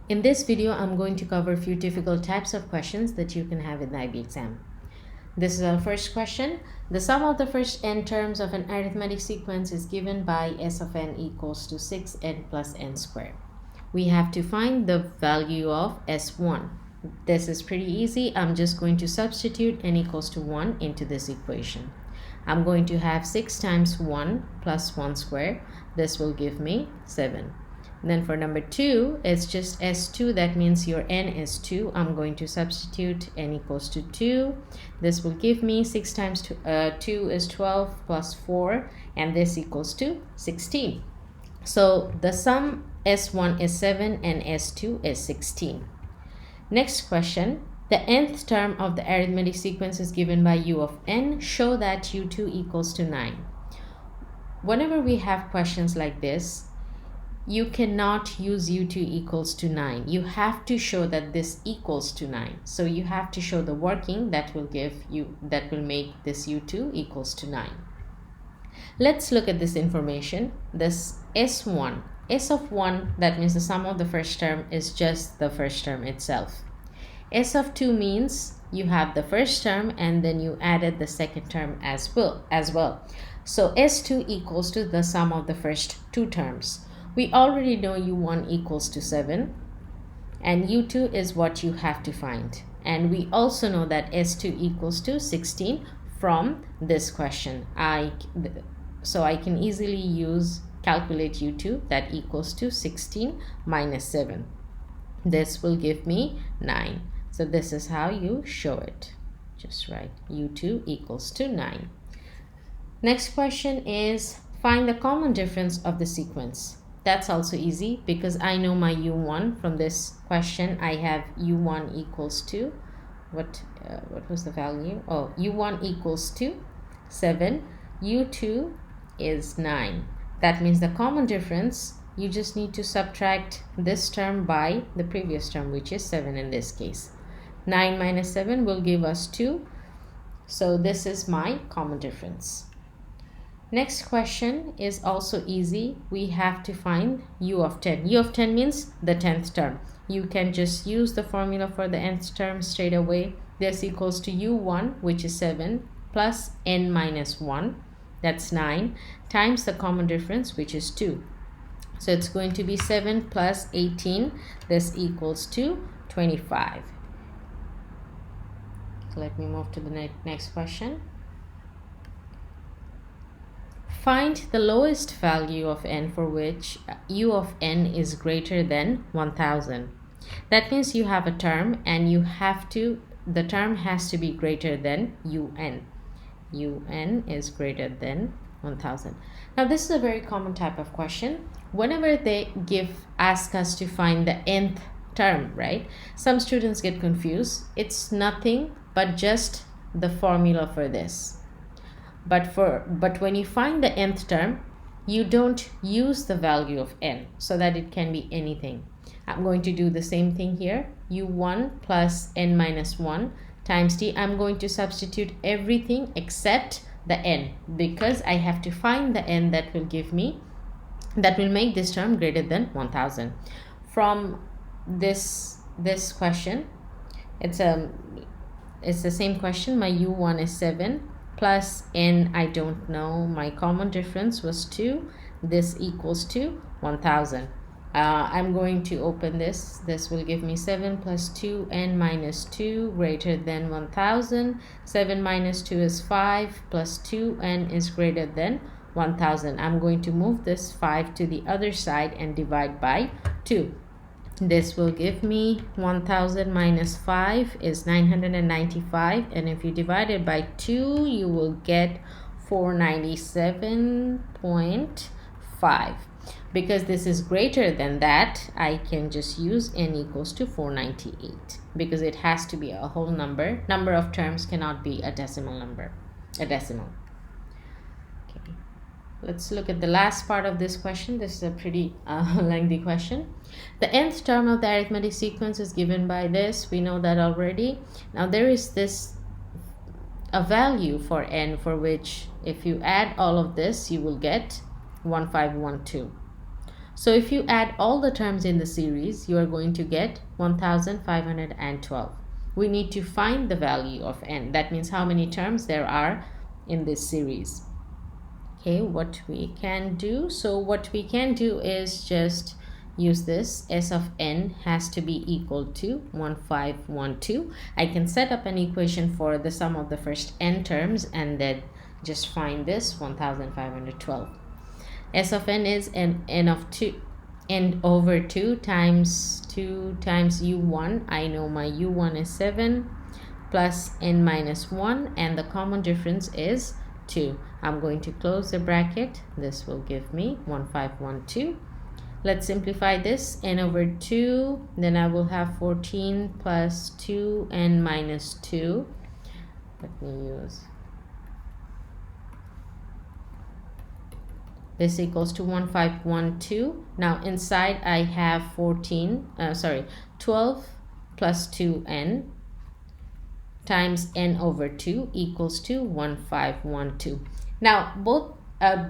In this video, I'm going to cover a few difficult types of questions that you can have in the IB exam. This is our first question. The sum of the first n terms of an arithmetic sequence is given by s of n equals to 6n plus n squared. We have to find the value of s1. This is pretty easy. I'm just going to substitute n equals to 1 into this equation. I'm going to have 6 times 1 plus 1 squared. This will give me 7. Then for number 2, it's just s2. That means your n is 2. I'm going to substitute n equals to 2. This will give me 6 times 2 is 12 plus 4, and this equals to 16. So the sum s1 is 7 and s2 is 16. Next question. The nth term of the arithmetic sequence is given by u of n. Show that u2 equals to 9. Whenever we have questions like this, you cannot use u2 equals to 9. You have to show that this equals to 9. So you have to show the working that will make this u2 equals to 9. Let's look at this information. This s1, s of 1, that means the sum of the first term is just the first term itself. S of 2 means you have the first term and then you added the second term as well. So s2 equals to the sum of the first two terms. We already know u1 equals to 7 and u2 is what you have to find. And we also know that s2 equals to 16 from this question. So I can easily calculate u2, that equals to 16 minus 7. This will give me 9. So this is how you show it. Just write u2 equals to 9. Next question is find the common difference of the sequence. That's also easy because I know my u1 from this question. I have u1 equals to, what was the value? Oh, u1 equals to 7, u2 is 9. That means the common difference, you just need to subtract this term by the previous term, which is 7 in this case. 9 minus 7 will give us 2. So this is my common difference. Next question is also easy. We have to find u of 10. U of 10 means the 10th term. You can just use the formula for the nth term straight away. This equals to u1, which is 7, plus n minus 1, that's 9, times the common difference, which is 2. So it's going to be 7 plus 18. This equals to 25. So let me move to the next question. Find the lowest value of n for which u of n is greater than 1000. That means you have a term and the term has to be greater than un. Un is greater than 1000. Now this is a very common type of question. Whenever they ask us to find the nth term, right? Some students get confused. It's nothing but just the formula for this. But when you find the nth term, you don't use the value of n so that it can be anything. I'm going to do the same thing here. u1 plus n minus 1 times t. I'm going to substitute everything except the n because I have to find the n that will make this term greater than 1000. From this question, it's the same question. My u1 is 7 plus n, I don't know. My common difference was 2. This equals to 1000. I'm going to open this. This will give me 7 plus 2n minus 2 greater than 1000. 7 minus 2 is 5 plus 2n is greater than 1000. I'm going to move this 5 to the other side and divide by 2. This will give me 1000 minus 5 is 995, and if you divide it by 2 you will get 497.5. Because this is greater than that, I can just use n equals to 498 because it has to be a whole number. Number of terms cannot be a decimal number. Let's look at the last part of this question. This is a pretty lengthy question. The nth term of the arithmetic sequence is given by this. We know that already. Now there is a value for n for which if you add all of this, you will get 1512. So if you add all the terms in the series, you are going to get 1512. We need to find the value of n. That means how many terms there are in this series. Okay, what we can do, is just use this. S of n has to be equal to 1512. I can set up an equation for the sum of the first n terms and then just find this 1512. S of n is n over 2 times u1. I know my u1 is 7 plus n minus 1, and the common difference is 2. I'm going to close the bracket. This will give me 1512. Let's simplify this. N over 2, then I will have 14 plus 2n minus 2. Let me use this equals to 1512. Now inside I have 12 plus 2n times n over 2 equals to 1512. Now both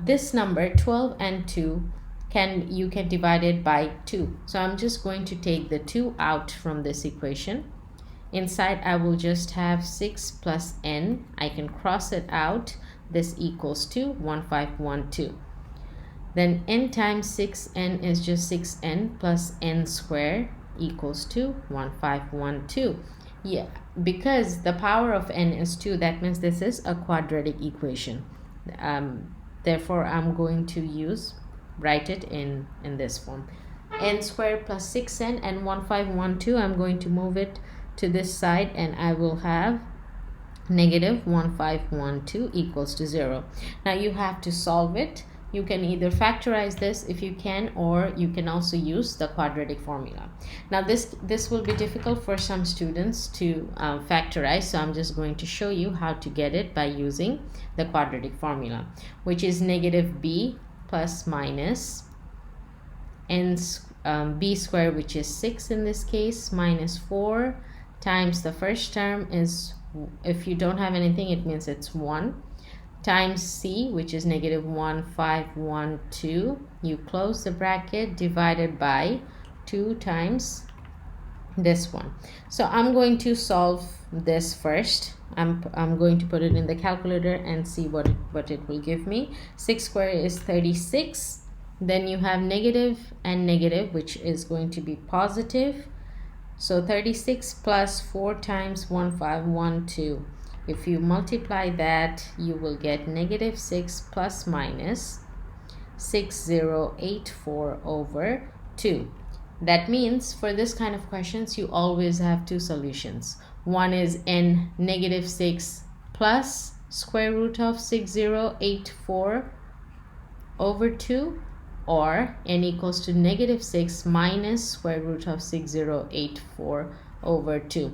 this number 12 and 2 you can divide it by 2. So I'm just going to take the 2 out from this equation. Inside I will just have 6 plus n. I can cross it out. This equals to 1512. Then n times 6n is just 6n plus n squared equals to 1512. Yeah, because the power of n is 2, that means this is a quadratic equation. Therefore, I'm going to write it in this form. N squared plus 6n and 1512, I'm going to move it to this side and I will have negative 1512 equals to 0. Now you have to solve it. You can either factorize this if you can, or you can also use the quadratic formula. Now this will be difficult for some students to factorize, so I'm just going to show you how to get it by using the quadratic formula, which is negative b plus minus b squared, which is 6 in this case, minus 4 times the first term is, if you don't have anything, it means it's 1, times c, which is negative 1512. You close the bracket, divided by 2 times this one. So I'm going to solve this first. I'm going to put it in the calculator and see what it will give me. 6 squared is 36. Then you have negative and negative, which is going to be positive. So 36 plus 4 times 1512. If you multiply that, you will get negative 6 plus minus 6084 over 2. That means for this kind of questions, you always have two solutions. One is n negative 6 plus square root of 6084 over 2, or n equals to negative 6 minus square root of 6084 over 2.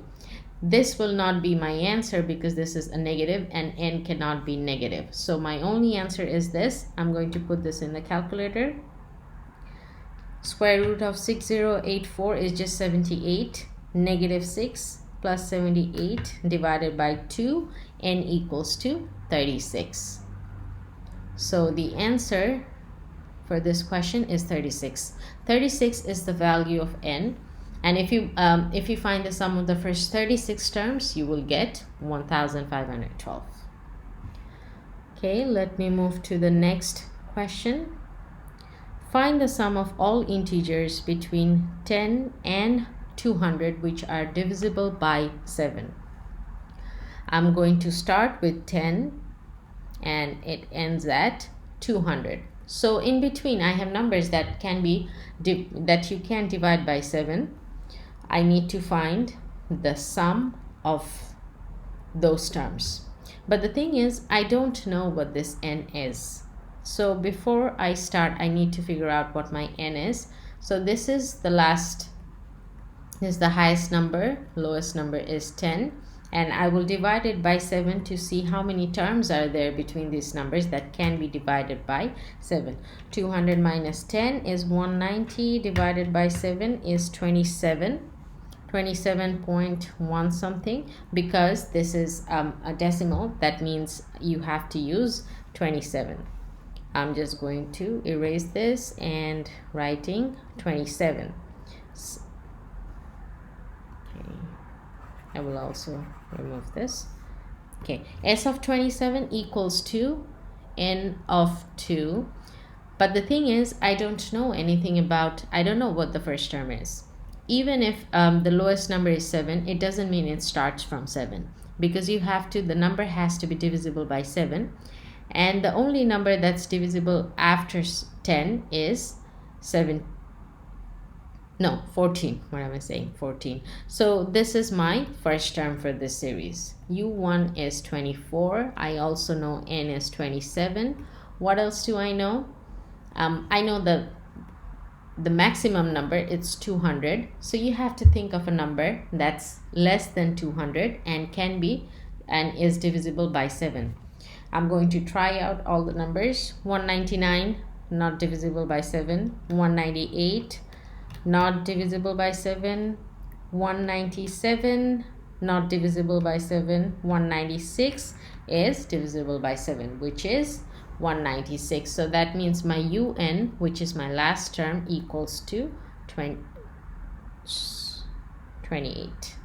This will not be my answer because this is a negative and n cannot be negative. So my only answer is this. I'm going to put this in the calculator. Square root of 6084 is just 78. Negative 6 plus 78 divided by 2, n equals to 36. So the answer for this question is 36. 36 is the value of n. And if you find the sum of the first 36 terms, you will get 1512. Okay, let me move to the next question. Find the sum of all integers between 10 and 200 which are divisible by 7. I'm going to start with 10 and it ends at 200. So in between I have numbers that you can divide by 7. I need to find the sum of those terms. But the thing is, I don't know what this n is. So before I start, I need to figure out what my n is. So this is the highest number, lowest number is 10. And I will divide it by 7 to see how many terms are there between these numbers that can be divided by 7. 200 minus 10 is 190, divided by 7 is 27. 27.1 something. Because this is a decimal, that means you have to use 27. I'm just going to erase this and writing 27. Okay, I will also remove this. Okay, S of 27 equals to N of 2. But the thing is, I don't know anything about, I don't know what the first term is. Even if the lowest number is 7, it doesn't mean it starts from 7. Because you have to, the number has to be divisible by 7. And the only number that's divisible after 10 is 7. No, 14. What am I saying? 14. So this is my first term for this series. U1 is 24. I also know N is 27. What else do I know? I know that the maximum number, it's 200. So you have to think of a number that's less than 200 and can be and is divisible by 7. I'm going to try out all the numbers. 199, not divisible by 7. 198, not divisible by 7. 197, not divisible by 7. 196 is divisible by 7, which is 196. So that means my UN, which is my last term, equals to 28.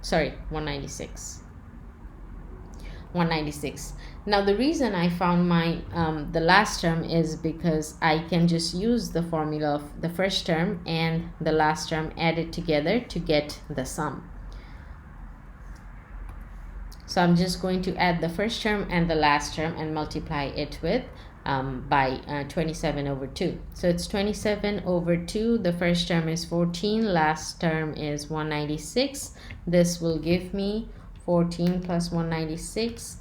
Sorry, 196. 196. Now the reason I found my the last term is because I can just use the formula of the first term and the last term added together to get the sum. So I'm just going to add the first term and the last term and multiply it with by 27 over 2. So it's 27 over 2. The first term is 14. Last term is 196. This will give me 14 plus 196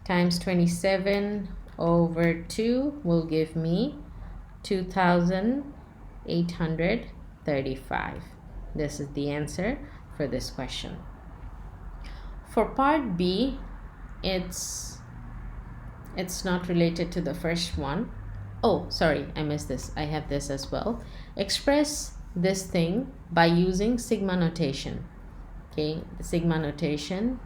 times 27 over 2 will give me 2,835. This is the answer for this question. For part B, it's not related to the first one. Oh, sorry, I missed this. I have this as well. Express this thing by using sigma notation. Okay, the sigma notation,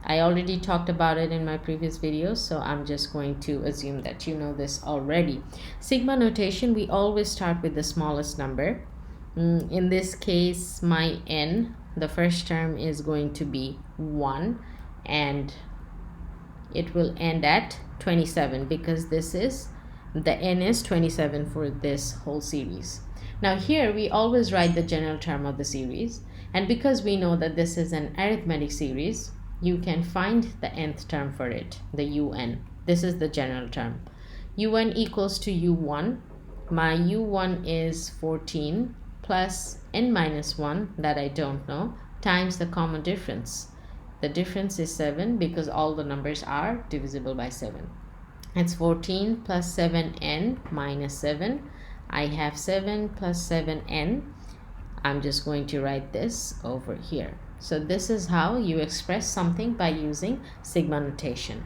I already talked about it in my previous videos, so I'm just going to assume that you know this already. Sigma notation, we always start with the smallest number. In this case, my n, the first term is going to be 1, and it will end at 27 because this is, the n is 27 for this whole series. Now here we always write the general term of the series, and because we know that this is an arithmetic series, you can find the nth term for it, the un. This is the general term. Un equals to u1. My u1 is 14 plus n minus 1, that I don't know, times the common difference. The difference is 7 because all the numbers are divisible by 7. It's 14 plus 7n minus 7. I have 7 plus 7n. I'm just going to write this over here. So this is how you express something by using sigma notation.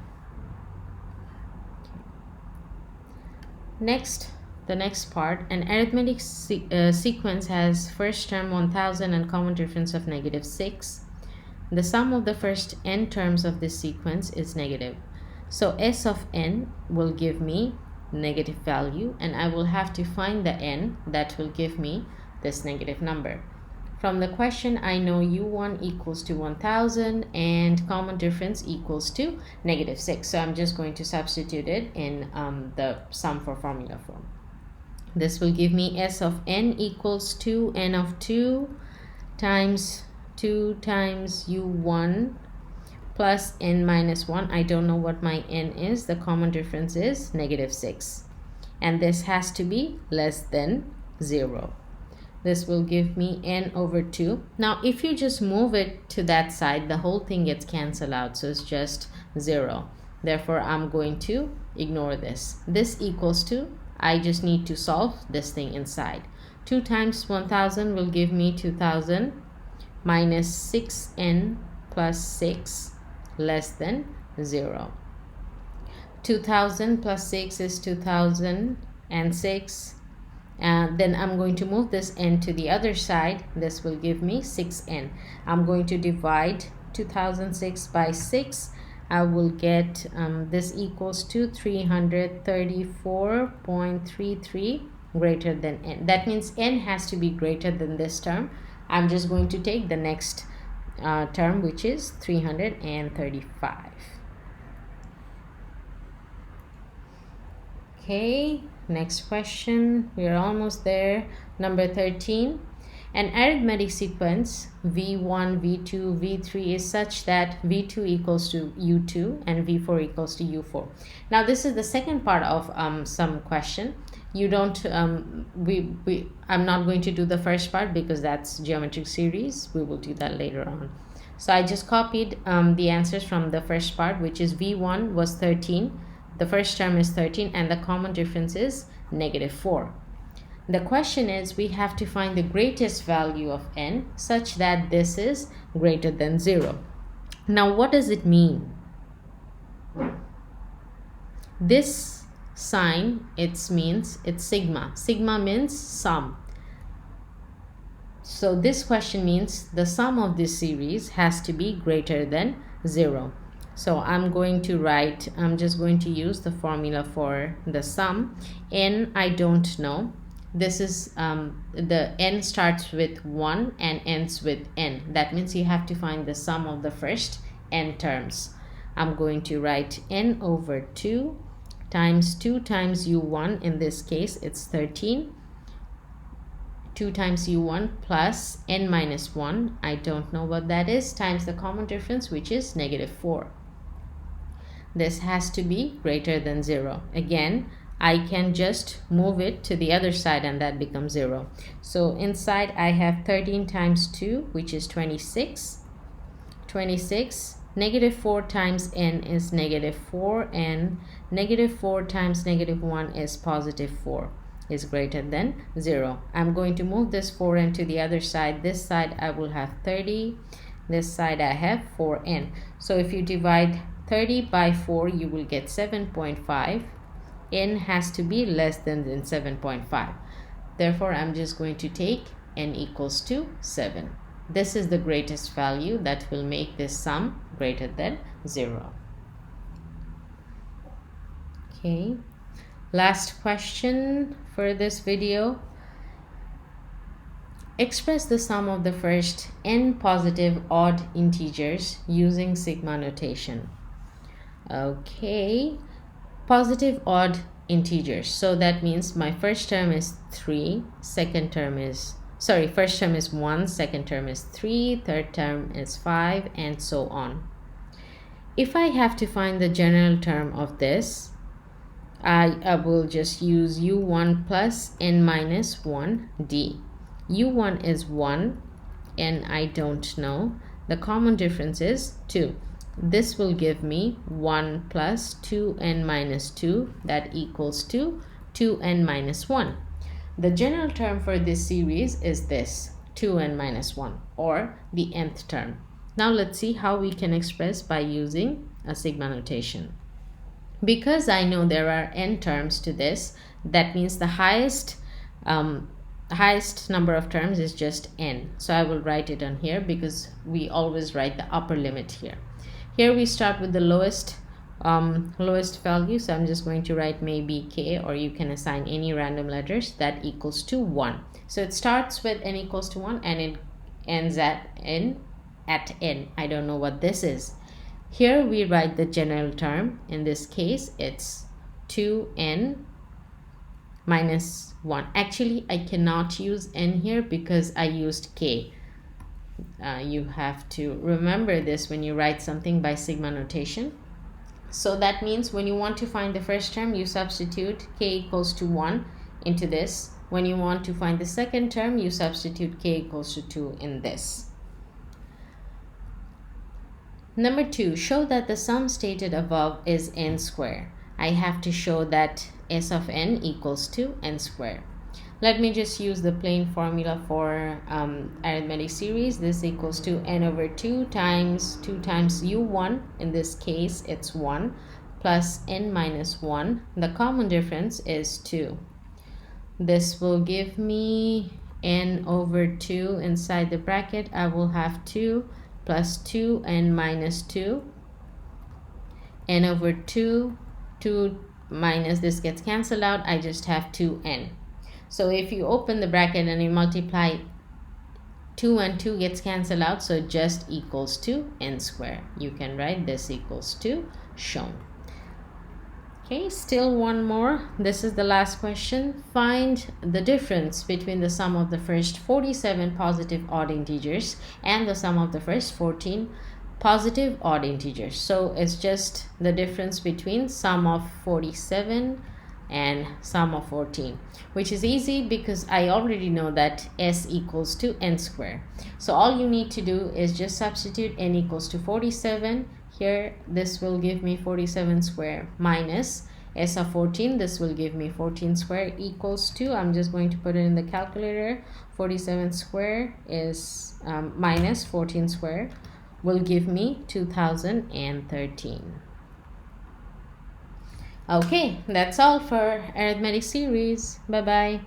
Next, the next part, an arithmetic sequence has first term 1000 and common difference of -6. The sum of the first n terms of this sequence is negative. So S of n will give me negative value, and I will have to find the n that will give me this negative number. From the question, I know u1 equals to 1000 and common difference equals to -6. So I'm just going to substitute it in the sum for formula form. This will give me S of n equals to n of 2 times 2 times u1 plus n minus 1. I don't know what my n is. The common difference is -6. And this has to be less than 0. This will give me n over 2. Now, if you just move it to that side, the whole thing gets cancelled out. So it's just 0. Therefore, I'm going to ignore this. This equals to, I just need to solve this thing inside. 2 times 1000 will give me 2000 minus 6n plus 6 less than 0. 2000 plus 6 is 2006. And then I'm going to move this n to the other side. This will give me 6n. I'm going to divide 2006 by 6. I will get this equals to 334.33 greater than n. That means n has to be greater than this term. I'm just going to take the next term, which is 335. Okay, next question. We are almost there. Number 13. An arithmetic sequence V1, V2, V3 is such that V2 equals to U2 and V4 equals to U4. Now this is the second part of some question. You don't I'm not going to do the first part because that's geometric series. We will do that later on. So I just copied the answers from the first part, which is V1 was 13. The first term is 13 and the common difference is -4. The question is, we have to find the greatest value of n such that this is greater than 0. Now what does it mean? This sign, it means it's sigma. Sigma means sum. So this question means the sum of this series has to be greater than 0. So I'm just going to use the formula for the sum. N I don't know. This is the n starts with 1 and ends with n. That means you have to find the sum of the first n terms. I'm going to write n over 2 times 2 times u1. In this case, it's 13. 2 times u1 plus n minus 1, I don't know what that is, times the common difference, which is -4. This has to be greater than 0. Again, I can just move it to the other side and that becomes 0. So inside I have 13 times 2, which is 26. 26. -4 times n is -4, and -4 times -1 is +4, is greater than 0. I'm going to move this 4n to the other side. This side I will have 30. This side I have 4n. So if you divide 30 by 4, you will get 7.5. N has to be less than 7.5. Therefore, I'm just going to take n equals to 7. This is the greatest value that will make this sum greater than 0. Okay, last question for this video. Express the sum of the first n positive odd integers using sigma notation. Okay, positive odd integers. So that means my first term is 3, first term is 1, second term is 3, third term is 5, and so on. If I have to find the general term of this, I will just use u1 plus n minus 1 d. u1 is 1, and I don't know. The common difference is 2. This will give me 1 plus 2n minus 2, that equals to 2n minus 1. The general term for this series is this, 2n minus 1, or the nth term. Now let's see how we can express by using a sigma notation. Because I know there are n terms to this, that means the highest number of terms is just n. So I will write it on here because we always write the upper limit here. Here we start with the lowest value, so I'm just going to write maybe k, or you can assign any random letters, that equals to 1. So it starts with n equals to 1 and it ends at n. I don't know what this is. Here we write the general term. In this case, it's 2n minus 1. Actually, I cannot use n here because I used k. You have to remember this when you write something by sigma notation. So that means when you want to find the first term, you substitute k equals to 1 into this. When you want to find the second term, you substitute k equals to 2 in this. Number 2, show that the sum stated above is n squared. I have to show that s of n equals to n squared. Let me just use the plain formula for arithmetic series. This equals to n over 2 times u1. In this case, it's 1 plus n minus 1. The common difference is 2. This will give me n over 2 inside the bracket. I will have 2 plus 2n minus 2. n over 2, 2 minus this gets cancelled out, I just have 2n. So if you open the bracket and you multiply 2 and 2 gets cancelled out, so it just equals to n squared. You can write this equals to shown. Okay, still one more. This is the last question. Find the difference between the sum of the first 47 positive odd integers and the sum of the first 14 positive odd integers. So it's just the difference between sum of 47 and sum of 14, which is easy because I already know that s equals to n squared. So all you need to do is just substitute n equals to 47. Here this will give me 47 squared minus s of 14. This will give me 14 squared equals to, I'm just going to put it in the calculator, 47 squared is minus 14 squared will give me 2013. Okay, that's all for arithmetic series. Bye bye.